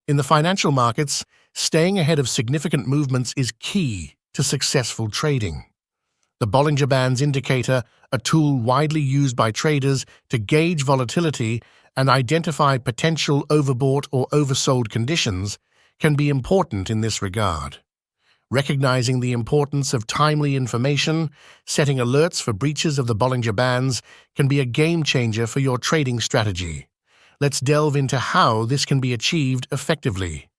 In the financial markets, staying ahead of significant movements is key to successful trading. The Bollinger Bands indicator, a tool widely used by traders to gauge volatility and identify potential overbought or oversold conditions, can be important in this regard. Recognizing the importance of timely information, setting alerts for breaches of the Bollinger Bands can be a game changer for your trading strategy. Let's delve into how this can be achieved effectively.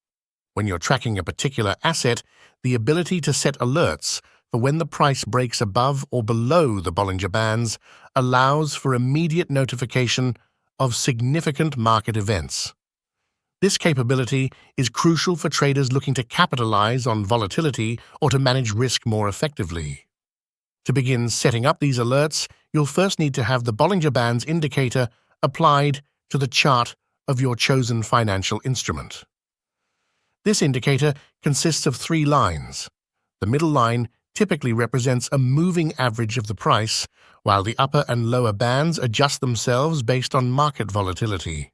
When you're tracking a particular asset, the ability to set alerts for when the price breaks above or below the Bollinger Bands allows for immediate notification of significant market events. This capability is crucial for traders looking to capitalize on volatility or to manage risk more effectively. To begin setting up these alerts, you'll first need to have the Bollinger Bands indicator applied to the chart of your chosen financial instrument. This indicator consists of 3 lines. The middle line typically represents a moving average of the price, while the upper and lower bands adjust themselves based on market volatility.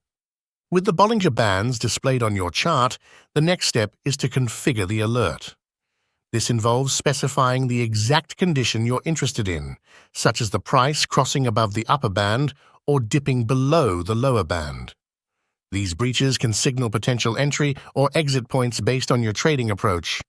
With the Bollinger Bands displayed on your chart, the next step is to configure the alert. This involves specifying the exact condition you're interested in, such as the price crossing above the upper band or dipping below the lower band. These breaches can signal potential entry or exit points based on your trading approach.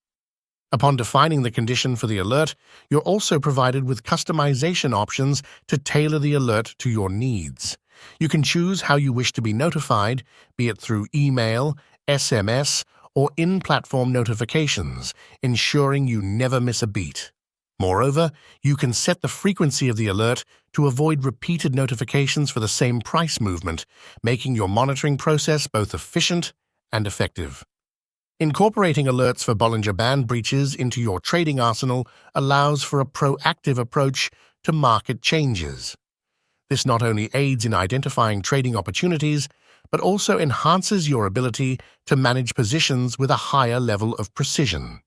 Upon defining the condition for the alert, you're also provided with customization options to tailor the alert to your needs. You can choose how you wish to be notified, be it through email, SMS, or in-platform notifications, ensuring you never miss a beat. Moreover, you can set the frequency of the alert to avoid repeated notifications for the same price movement, making your monitoring process both efficient and effective. Incorporating alerts for Bollinger Band breaches into your trading arsenal allows for a proactive approach to market changes. This not only aids in identifying trading opportunities, but also enhances your ability to manage positions with a higher level of precision.